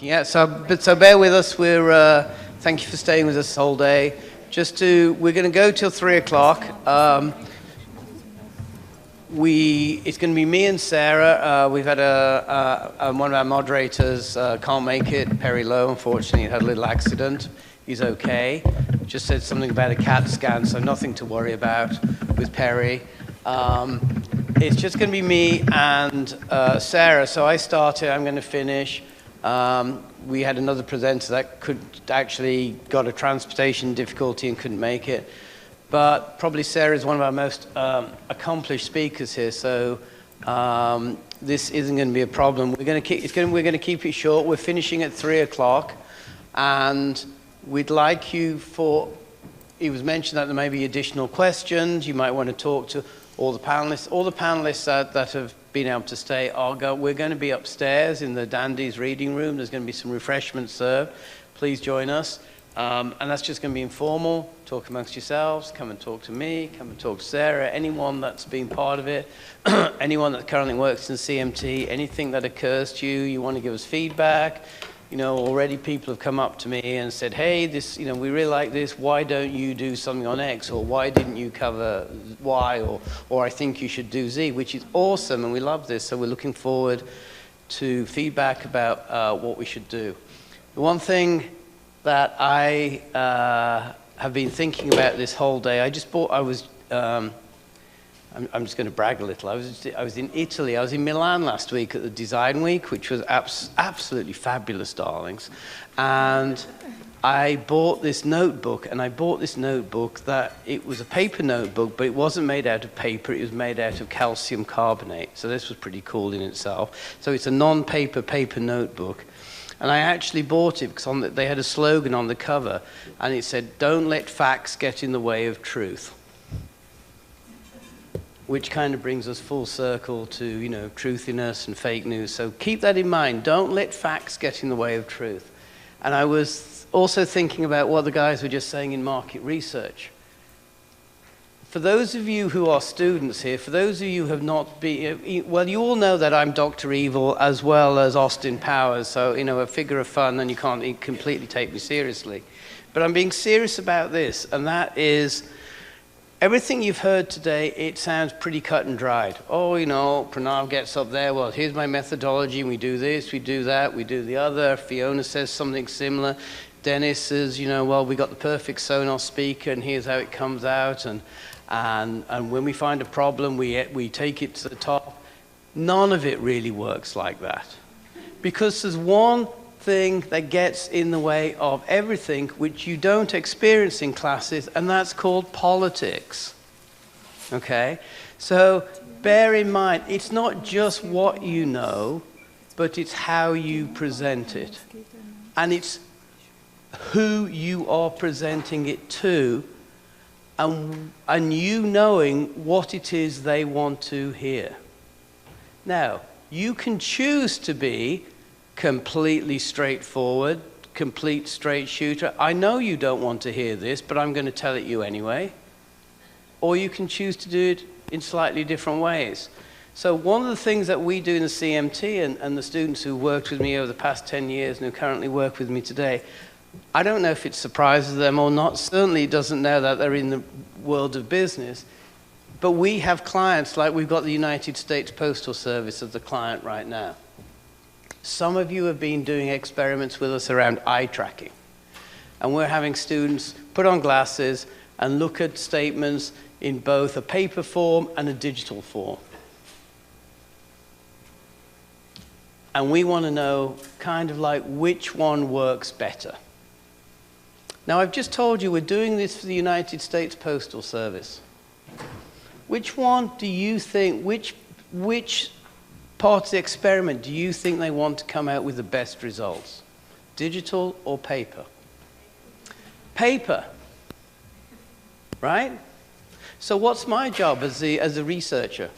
Yeah, so bear with us. Thank you for staying with us the whole day. We're going to go till 3 o'clock. It's going to be me and Sarah. We've had one of our moderators can't make it. Perry Lowe, unfortunately, had a little accident. He's okay. Just said something about a CAT scan, so nothing to worry about with Perry. It's just going to be me and Sarah. So I started. I'm going to finish. We had another presenter that actually got a transportation difficulty and couldn't make it. But probably Sarah is one of our most accomplished speakers here, so this isn't going to be a problem. We're going to keep it short. We're finishing at 3 o'clock, and we'd like you it was mentioned that there may be additional questions. You might want to talk to all the panelists. All the panelists that have been able to stay we're going to be upstairs in the Dandies reading room. There's going to be some refreshments served. Please join us. And that's just going to be informal. Talk amongst yourselves. Come and talk to me. Come and talk to Sarah. Anyone that's been part of it. Anyone that currently works in CMT. Anything that occurs to you. You want to give us feedback. Already people have come up to me and said, hey, this, we really like this. Why don't you do something on X? Or why didn't you cover Y? Or I think you should do Z, which is awesome. And we love this. So we're looking forward to feedback about what we should do. The one thing that I have been thinking about this whole day. I'm just going to brag a little. I was in Italy. I was in Milan last week at the Design Week, which was absolutely fabulous, darlings. And I bought this notebook, that it was a paper notebook, but it wasn't made out of paper. It was made out of calcium carbonate. So this was pretty cool in itself. So it's a non-paper paper notebook. And I actually bought it because they had a slogan on the cover, and it said, "Don't let facts get in the way of truth." Which kind of brings us full circle to, truthiness and fake news. So keep that in mind. Don't let facts get in the way of truth. And I was also thinking about what the guys were just saying in market research. For those of you who are students here, for those of you who have not been, well, you all know that I'm Dr. Evil as well as Austin Powers, so, a figure of fun, and you can't completely take me seriously. But I'm being serious about this, and that is, everything you've heard today, it sounds pretty cut and dried. Oh, Pranav gets up there, well, here's my methodology, and we do this, we do that, we do the other. Fiona says something similar. Dennis says, well, we got the perfect Sonos speaker, and here's how it comes out, and when we find a problem, we take it to the top. None of it really works like that. Because there's one thing that gets in the way of everything which you don't experience in classes, and that's called politics. Okay? So bear in mind, it's not just what you know, but it's how you present it. And it's who you are presenting it to, and you knowing what it is they want to hear. Now, you can choose to be completely straightforward, complete straight shooter. I know you don't want to hear this, but I'm going to tell it you anyway. Or you can choose to do it in slightly different ways. So one of the things that we do in the CMT, and the students who worked with me over the past 10 years and who currently work with me today, I don't know if it surprises them or not. Certainly it doesn't know that they're in the world of business. But we have clients, like we've got the United States Postal Service as the client right now. Some of you have been doing experiments with us around eye tracking. And we're having students put on glasses and look at statements in both a paper form and a digital form. And we want to know kind of like which one works better. Now, I've just told you we're doing this for the United States Postal Service. Which one do you think, which part of the experiment do you think they want to come out with the best results? Digital or paper? Paper, right? So what's my job as a researcher?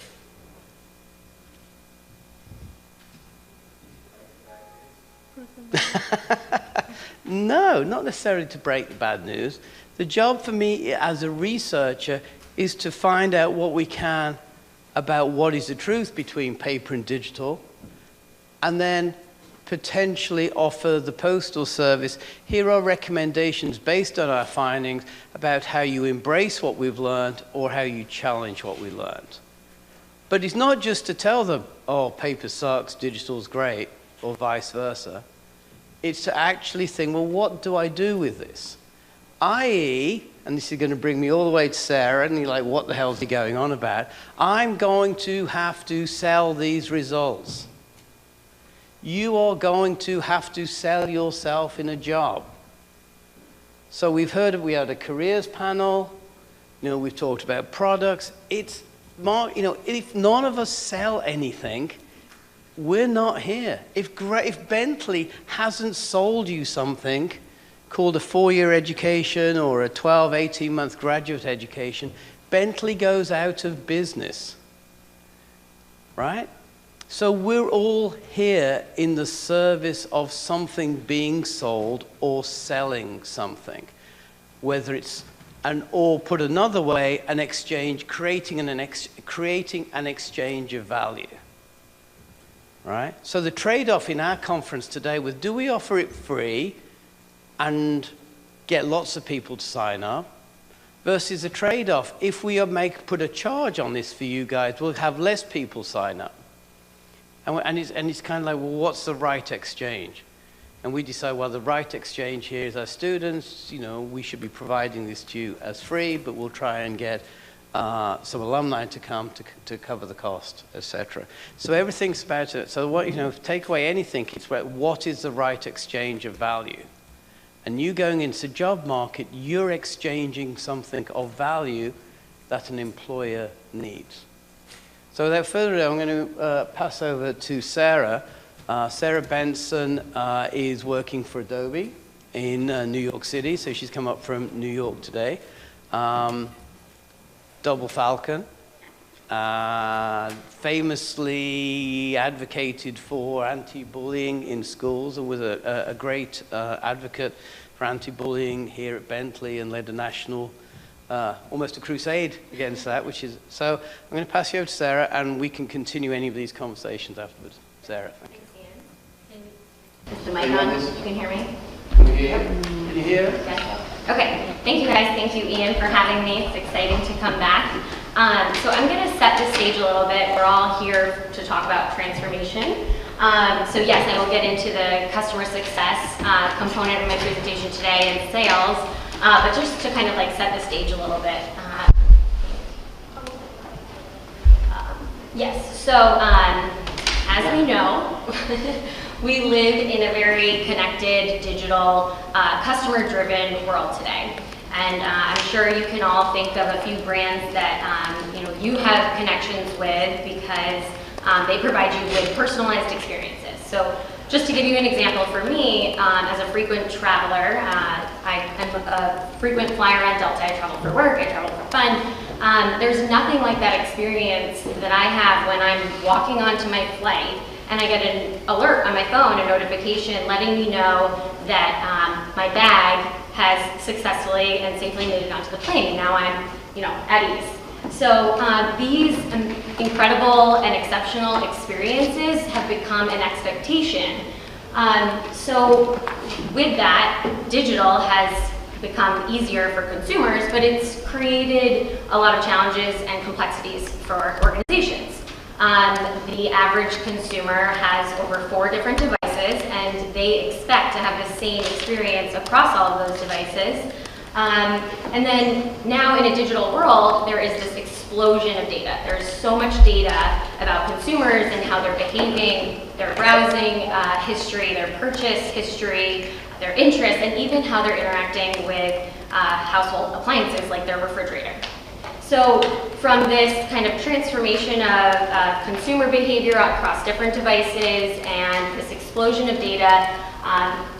No, not necessarily to break the bad news. The job for me as a researcher is to find out what we can about what is the truth between paper and digital, and then potentially offer the Postal Service, here are recommendations based on our findings about how you embrace what we've learned or how you challenge what we learned. But it's not just to tell them, oh, paper sucks, digital's great, or vice versa. It's to actually think, well, what do I do with this? I.e., and this is going to bring me all the way to Sarah, and you're like, what the hell is he going on about? I'm going to have to sell these results. You are going to have to sell yourself in a job. So we had a careers panel, we've talked about products. It's more, if none of us sell anything, we're not here. If Bentley hasn't sold you something called a 4-year education or a 12, 18-month graduate education, Bentley goes out of business, right? So we're all here in the service of something being sold or selling something, whether it's or put another way, an exchange, creating an exchange of value, right? So the trade-off in our conference today was, do we offer it free and get lots of people to sign up, versus a trade-off, if we put a charge on this for you guys, we'll have less people sign up. And it's kind of like, well, what's the right exchange? And we decide, well, the right exchange here is our students, we should be providing this to you as free, but we'll try and get some alumni to come to cover the cost, etc. So everything's about it. So what, take away anything, it's about what is the right exchange of value. And you going into the job market, you're exchanging something of value that an employer needs. So without further ado, I'm going to pass over to Sarah. Sarah Benson is working for Adobe in New York City, so she's come up from New York today. Double Falcon, famously advocated for anti-bullying in schools and was a great advocate for anti-bullying here at Bentley and led a national, almost a crusade against that, so I'm going to pass you over to Sarah and we can continue any of these conversations afterwards. Sarah, thank you. Is the mic on? You can hear me? Can you hear? Gotcha. Okay, thank you guys. Thank you, Ian, for having me. It's exciting to come back. So I'm going to set the stage a little bit. We're all here to talk about transformation. So yes, I will get into the customer success component of my presentation today and sales, but just to kind of like set the stage a little bit. Yes, so as we know, we live in a very connected, digital, customer-driven world today. And I'm sure you can all think of a few brands that you have connections with because they provide you with personalized experiences. So just to give you an example, for me, as a frequent traveler, I'm a frequent flyer on Delta. I travel for work, I travel for fun. There's nothing like that experience that I have when I'm walking onto my flight and I get an alert on my phone, a notification letting me know that my bag has successfully and safely made it onto the plane. Now I'm, at ease. So these incredible and exceptional experiences have become an expectation. So with that, digital has become easier for consumers, but it's created a lot of challenges and complexities for organizations. The average consumer has over 4 different devices, and they expect to have the same experience across all of those devices. And then now in a digital world, there is this explosion of data. There's so much data about consumers and how they're behaving, their browsing history, their purchase history, their interests, and even how they're interacting with household appliances like their refrigerator. So from this kind of transformation of consumer behavior across different devices and this explosion of data,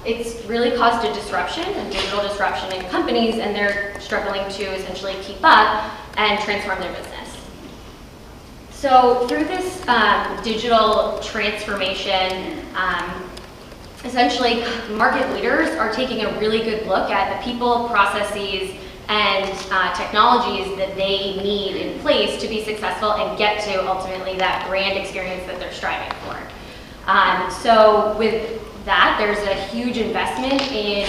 it's really caused a digital disruption in companies, and they're struggling to essentially keep up and transform their business. So through this digital transformation, essentially market leaders are taking a really good look at the people, processes, and technologies that they need in place to be successful and get to ultimately that brand experience that they're striving for. So with that, there's a huge investment in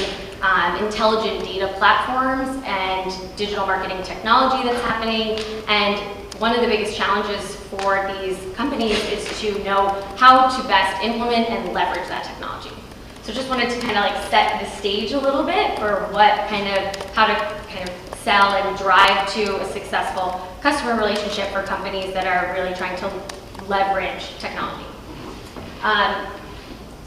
intelligent data platforms and digital marketing technology that's happening. And one of the biggest challenges for these companies is to know how to best implement and leverage that technology. So just wanted to kind of like set the stage a little bit for how to kind of sell and drive to a successful customer relationship for companies that are really trying to leverage technology.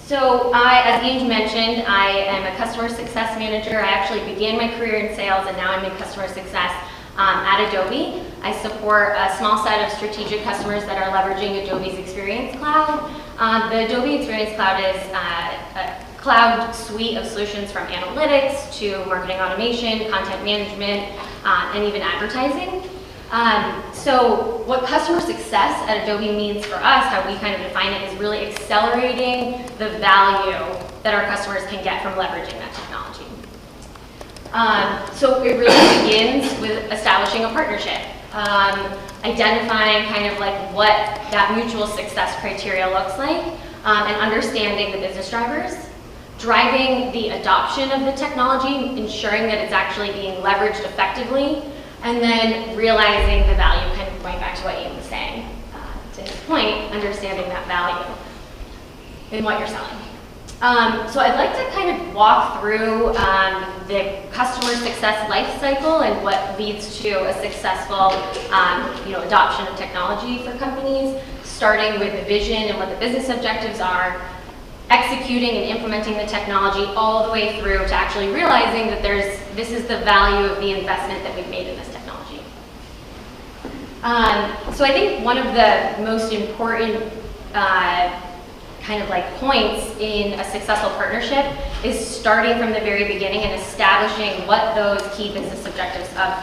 So as Ian mentioned, I am a customer success manager. I actually began my career in sales and now I'm in customer success at Adobe. I support a small set of strategic customers that are leveraging Adobe's Experience Cloud. The Adobe Experience Cloud is a cloud suite of solutions from analytics to marketing automation, content management, and even advertising. So what customer success at Adobe means for us, how we kind of define it, is really accelerating the value that our customers can get from leveraging that technology. So it really begins with establishing a partnership, identifying kind of like what that mutual success criteria looks like, and understanding the business drivers, driving the adoption of the technology, ensuring that it's actually being leveraged effectively, and then realizing the value, kind of going back to what Ian was saying. To his point, understanding that value in what you're selling. So I'd like to kind of walk through the customer success life cycle and what leads to a successful adoption of technology for companies, starting with the vision and what the business objectives are, executing and implementing the technology all the way through to actually realizing that this is the value of the investment that we've made in this technology. So I think one of the most important kind of like points in a successful partnership is starting from the very beginning and establishing what those key business objectives of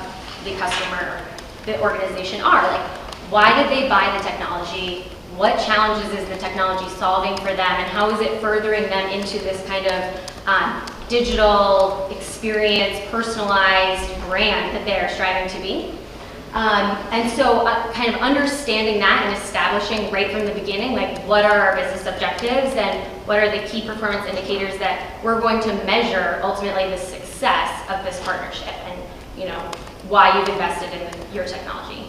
the customer, the organization are. Like, why did they buy the technology? What challenges is the technology solving for them, and how is it furthering them into this kind of digital experience, personalized brand that they're striving to be? And so kind of understanding that and establishing right from the beginning, like what are our business objectives and what are the key performance indicators that we're going to measure ultimately the success of this partnership and why you've invested in your technology.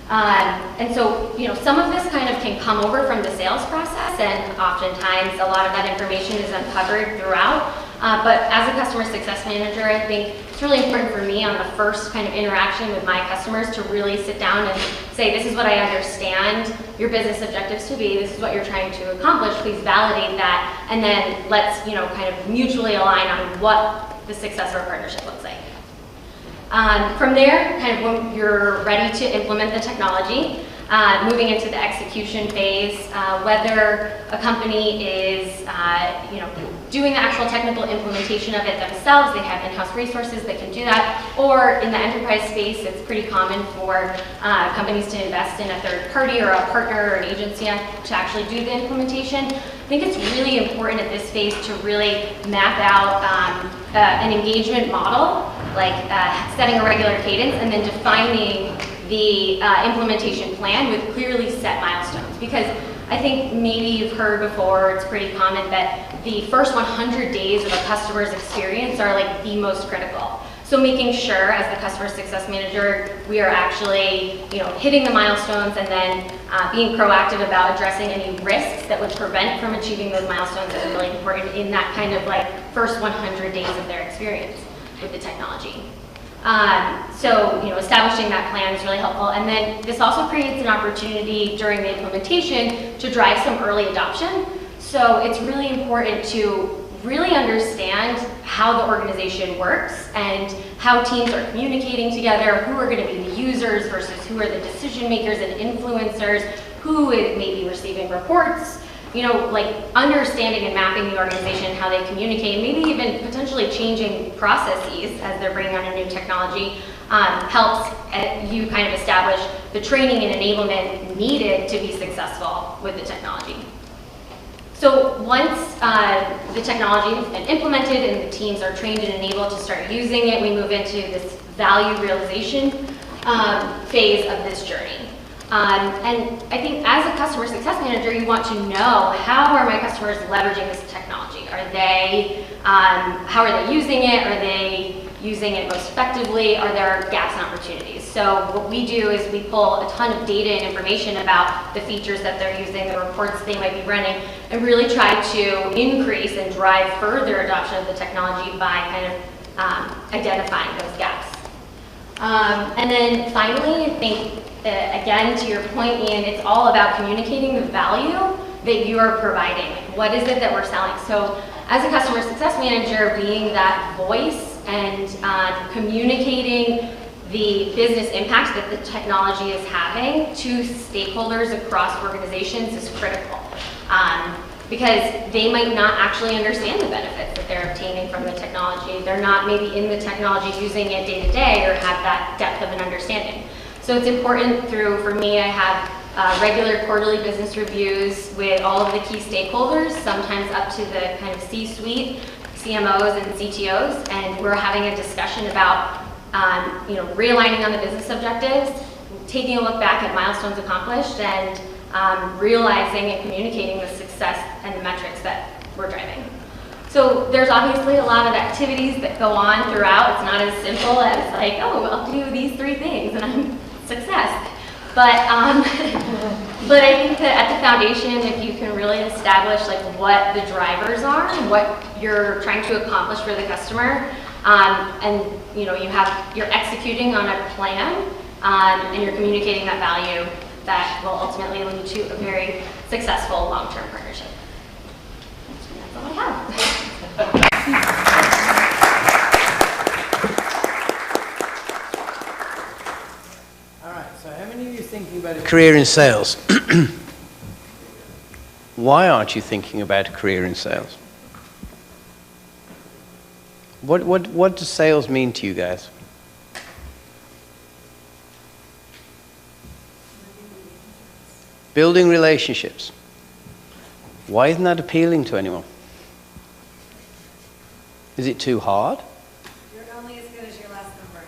And so, some of this kind of can come over from the sales process, and oftentimes a lot of that information is uncovered throughout. But as a customer success manager, I think it's really important for me on the first kind of interaction with my customers to really sit down and say, this is what I understand your business objectives to be, this is what you're trying to accomplish, please validate that, and then let's, kind of mutually align on what the success of our partnership looks like. From there, kind of when you're ready to implement the technology, moving into the execution phase, whether a company is doing the actual technical implementation of it themselves, they have in-house resources that can do that, or in the enterprise space, it's pretty common for companies to invest in a third party or a partner or an agency to actually do the implementation. I think it's really important at this phase to really map out an engagement model, like setting a regular cadence and then defining the implementation plan with clearly set milestones. Because I think maybe you've heard before, it's pretty common that the first 100 days of a customer's experience are like the most critical. So making sure as the customer success manager, we are actually hitting the milestones and then being proactive about addressing any risks that would prevent from achieving those milestones is really important in that kind of like first 100 days of their experience with the technology. So establishing that plan is really helpful. And then this also creates an opportunity during the implementation to drive some early adoption. So it's really important to really understand how the organization works and how teams are communicating together, who are going to be the users versus who are the decision makers and influencers, who may be receiving reports, like understanding and mapping the organization, how they communicate, maybe even potentially changing processes as they're bringing on a new technology, helps you kind of establish the training and enablement needed to be successful with the technology. So once the technology has been implemented and the teams are trained and enabled to start using it, we move into this value realization phase of this journey. And I think as a customer success manager, you want to know, how are my customers leveraging this technology? How are they using it? Are they using it most effectively? Are there gaps and opportunities? So what we do is we pull a ton of data and information about the features that they're using, the reports they might be running, and really try to increase and drive further adoption of the technology by kind of identifying those gaps. And then finally, I think, again, to your point, Ian, it's all about communicating the value that you are providing. What is it that we're selling? So as a customer success manager, being that voice and communicating the business impact that the technology is having to stakeholders across organizations is critical. Because they might not actually understand the benefits that they're obtaining from the technology. They're not maybe in the technology using it day to day or have that depth of an understanding. So it's important for me, I have regular quarterly business reviews with all of the key stakeholders, sometimes up to the kind of C-suite, CMOs and CTOs, and we're having a discussion about realigning on the business objectives, taking a look back at milestones accomplished, and realizing and communicating the success and the metrics that we're driving. So there's obviously a lot of activities that go on throughout. It's not as simple as like, oh, I'll do these 3 things and I'm success. But I think that at the foundation, if you can really establish like what the drivers are and what you're trying to accomplish for the customer, and you're executing on a plan, and you're communicating that value, that will ultimately lead to a very successful long-term partnership. That's all I have. All right, so how many of you are thinking about a career in sales? Why aren't you thinking about a career in sales? What does sales mean to you guys? Building relationships. Why isn't that appealing to anyone? Is it too hard? You're only as good as your last number.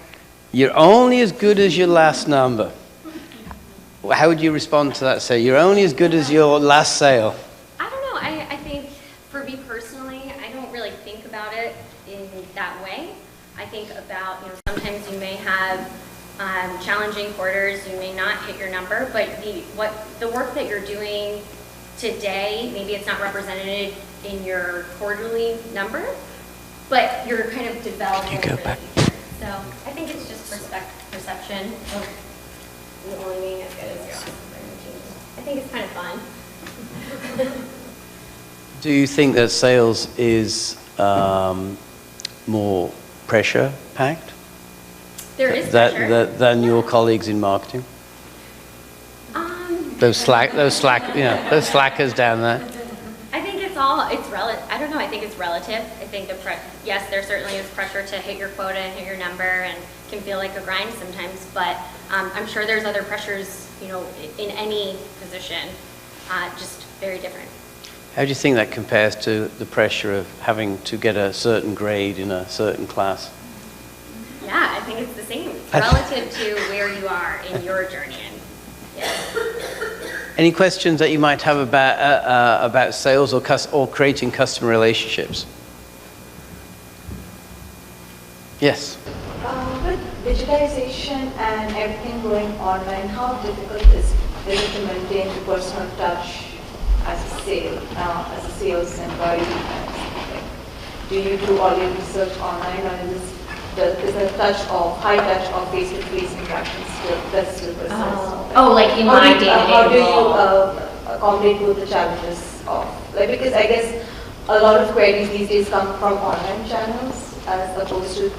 You're only as good as your last number. How would you respond to that? Say, you're only as good as your last sale. I don't know. I think for me personally, I don't really think about it in that way. I think about, sometimes you may have challenging quarters, you may not hit your number, but the work that you're doing today, maybe it's not represented in your quarterly number, but you're kind of developing. Can you go back? So I think it's just perception of you only being as good as your last. I think it's kind of fun. Do you think that sales is more pressure-packed? There is pressure. Than your colleagues in marketing? Those slackers down there. I think it's relative. I don't know. I think it's relative. I think yes, there certainly is pressure to hit your quota and hit your number, and can feel like a grind sometimes. But I'm sure there's other pressures, in any position, just very different. How do you think that compares to the pressure of having to get a certain grade in a certain class? Yeah, I think it's the same. It's relative to where you are in your journey. Any questions that you might have about sales or creating customer relationships? Yes. With digitization and everything going online, how difficult is it to maintain the personal touch as a sales employee? Do you do all your research online, or is the high touch of face-to-face interactions still persist? Like in my day-to-day how do you accommodate with the challenges of, because I guess a lot of queries these days come from online channels as opposed to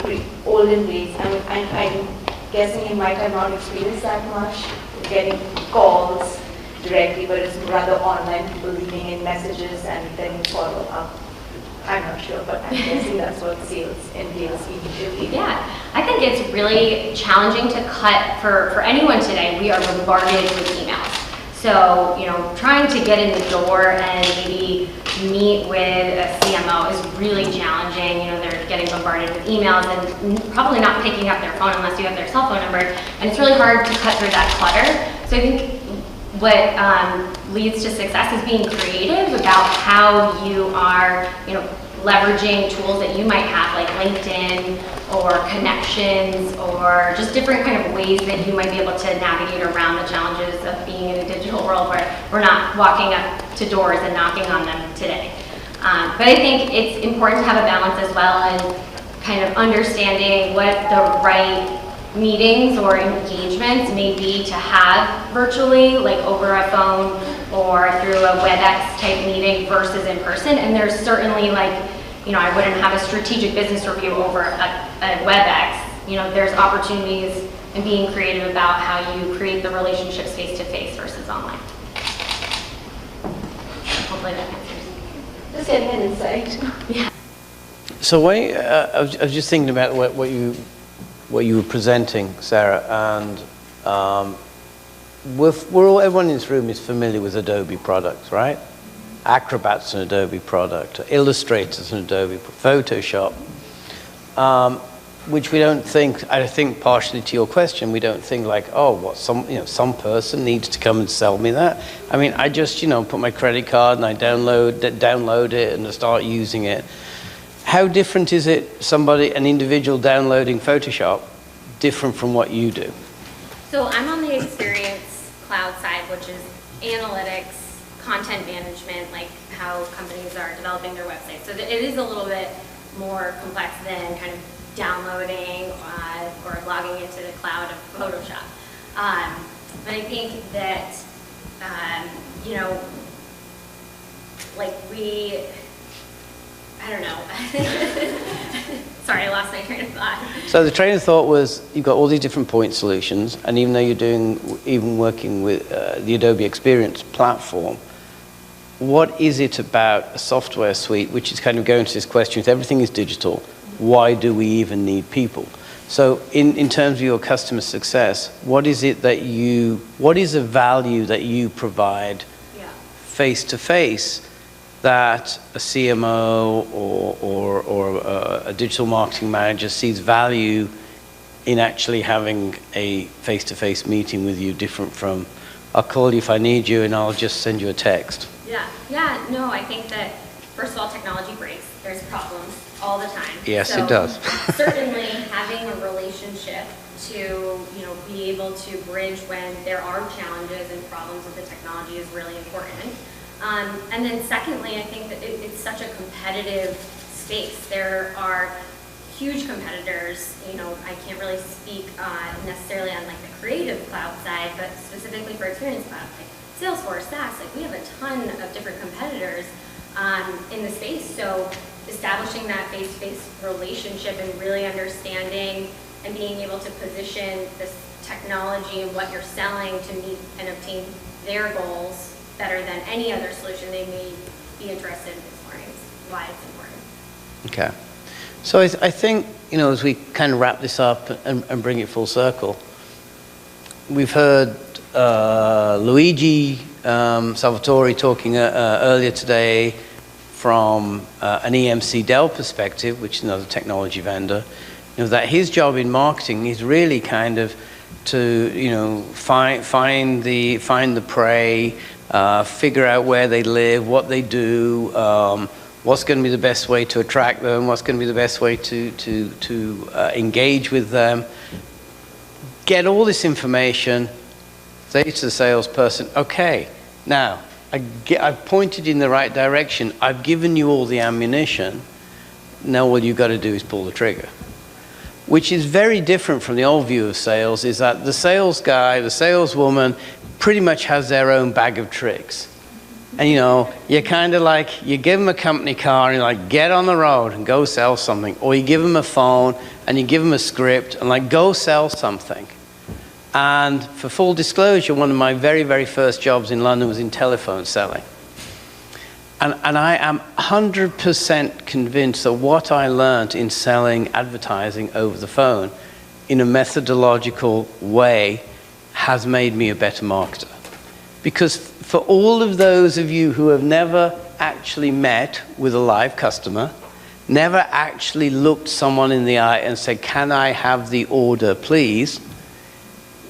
olden days. I'm guessing you might have not experienced that much, getting calls directly, but it's rather online, people leaving in messages and then you follow up. I'm not sure, but I'm guessing that's what sales entails immediately. Yeah, I think it's really challenging to cut for anyone today. We are bombarded with emails. So, trying to get in the door and maybe meet with a CMO is really challenging. They're getting bombarded with emails and probably not picking up their phone unless you have their cell phone number. And it's really hard to cut through that clutter. So So I think what leads to success is being creative about how you are, leveraging tools that you might have, like LinkedIn or connections or just different kind of ways that you might be able to navigate around the challenges of being in a digital world where we're not walking up to doors and knocking on them today. But I think it's important to have a balance as well and kind of understanding what the right meetings or engagements may be to have virtually, like over a phone or through a WebEx type meeting versus in person. And there's certainly I wouldn't have a strategic business review over a WebEx. There's opportunities in being creative about how you create the relationships face-to-face versus online. Hopefully that answers. Just getting an insight. Yeah. So I was just thinking about what you were presenting, Sarah, and everyone in this room is familiar with Adobe products, right? Acrobat's an Adobe product, Illustrator's an Adobe, Photoshop, which we don't think, I think partially to your question, we don't think like, oh, some person needs to come and sell me that. I mean, I just, put my credit card and I download it and I start using it. How different is it, an individual downloading Photoshop, different from what you do? So I'm on the Experience Cloud side, which is analytics, content management, like how companies are developing their websites. So it is a little bit more complex than kind of downloading or logging into the cloud of Photoshop. But I think that, I don't know. Sorry, I lost my train of thought. So the train of thought was you've got all these different point solutions, and even though you're working with the Adobe Experience platform, what is it about a software suite, which is kind of going to this question, if everything is digital, why do we even need people? So in terms of your customer success, what is a value that you provide face-to-face that a CMO or a digital marketing manager sees value in actually having a face-to-face meeting with you, different from, I'll call you if I need you and I'll just send you a text? Yeah, no, I think that, first of all, technology breaks. There's problems all the time. Yes, so it does. Certainly having a relationship to, be able to bridge when there are challenges and problems with the technology is really important. And then secondly, I think that it's such a competitive space. There are huge competitors. I can't really speak necessarily on like the creative cloud side, but specifically for Experience Cloud, like Salesforce, SaaS, we have a ton of different competitors in the space. So establishing that face-to-face relationship and really understanding and being able to position this technology and what you're selling to meet and obtain their goals better than any other solution they may be interested in exploring is why it's important. Okay. So I think, as we kind of wrap this up and bring it full circle, we've heard Luigi Salvatore talking earlier today from an EMC Dell perspective, which is another technology vendor, that his job in marketing is really kind of to, find the prey, figure out where they live, what they do, what's going to be the best way to attract them, what's going to be the best way to engage with them. Get all this information, say to the salesperson, okay, now I've pointed in the right direction, I've given you all the ammunition, now all you've got to do is pull the trigger. Which is very different from the old view of sales, is that the sales guy, the saleswoman, pretty much has their own bag of tricks. And you're kind of like, you give them a company car and you're like, get on the road and go sell something. Or you give them a phone and you give them a script and like, go sell something. And for full disclosure, one of my very, very first jobs in London was in telephone selling. And I am 100% convinced that what I learned in selling advertising over the phone in a methodological way has made me a better marketer. Because for all of those of you who have never actually met with a live customer, never actually looked someone in the eye and said, can I have the order, please?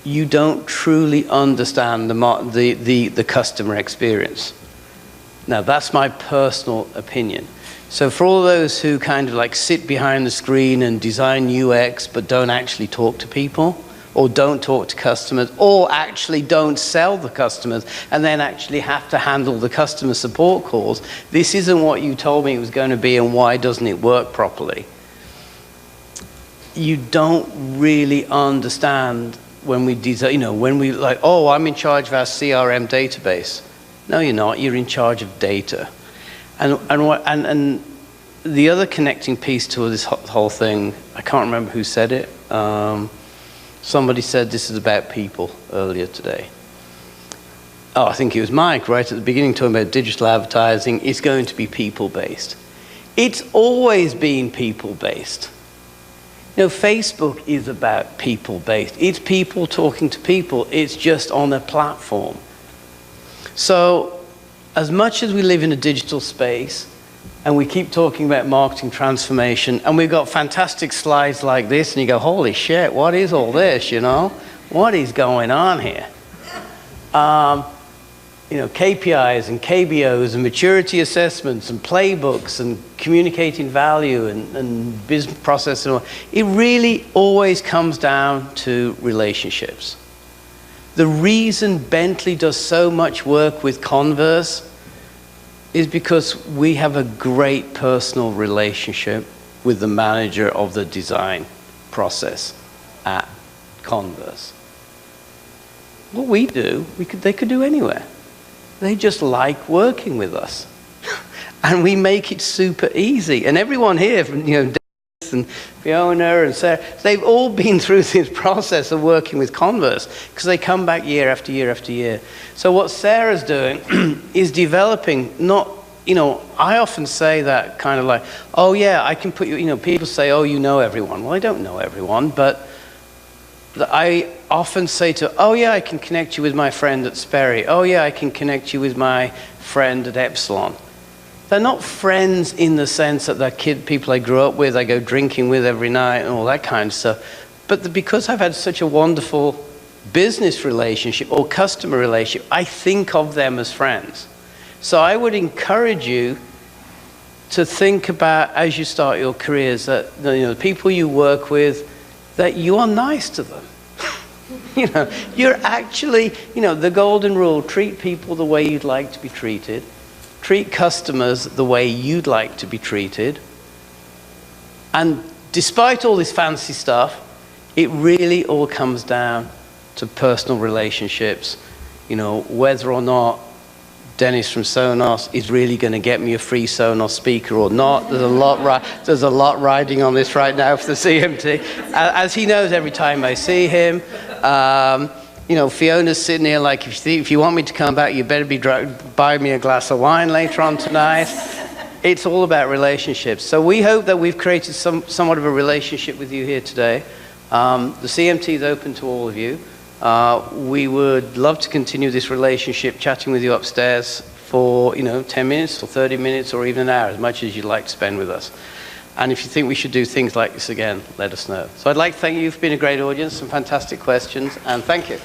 you don't truly understand the customer experience. Now, that's my personal opinion. So for all those who kind of like sit behind the screen and design UX but don't actually talk to people, or don't talk to customers, or actually don't sell the customers and then actually have to handle the customer support calls, this isn't what you told me it was going to be, and why doesn't it work properly? You don't really understand when we design, when we like, oh, I'm in charge of our CRM database. No, you're not. You're in charge of data. And the other connecting piece to this whole thing, I can't remember who said it. Somebody said this is about people earlier today. Oh, I think it was Mike, right at the beginning, talking about digital advertising. It's going to be people-based. It's always been people-based. Facebook is about people-based. It's people talking to people. It's just on a platform. So as much as we live in a digital space, and we keep talking about marketing transformation, and we've got fantastic slides like this, and you go, holy shit, what is all this, What is going on here? KPIs and KBOs and maturity assessments and playbooks and communicating value and business process and all. It really always comes down to relationships. The reason Bentley does so much work with Converse is because we have a great personal relationship with the manager of the design process at Converse. What we do, they could do anywhere. They just like working with us. And we make it super easy. And everyone here, from Dennis and Fiona and Sarah, they've all been through this process of working with Converse because they come back year after year after year. So what Sarah's doing is developing I often say that kind of like, oh yeah, I can put you, people say, oh, you know everyone. Well, I don't know everyone, but I often say oh yeah, I can connect you with my friend at Sperry. Oh yeah, I can connect you with my friend at Epsilon. They're not friends in the sense that they're people I grew up with, I go drinking with every night and all that kind of stuff. But because I've had such a wonderful business relationship or customer relationship, I think of them as friends. So I would encourage you to think about, as you start your careers, that the people you work with, that you are nice to them. You're actually, the golden rule, treat people the way you'd like to be treated. Treat customers the way you'd like to be treated. And despite all this fancy stuff, it really all comes down to personal relationships. Whether or not Dennis from Sonos is really going to get me a free Sonos speaker or not. There's a lot riding on this right now for the CMT. As he knows, every time I see him, Fiona's sitting here like, if you want me to come back, you better be buy me a glass of wine later on tonight. It's all about relationships. So we hope that we've created somewhat of a relationship with you here today. The CMT is open to all of you. We would love to continue this relationship, chatting with you upstairs for 10 minutes or 30 minutes or even an hour, as much as you'd like to spend with us. And if you think we should do things like this again, let us know. So I'd like to thank you for being a great audience, some fantastic questions, and thank you.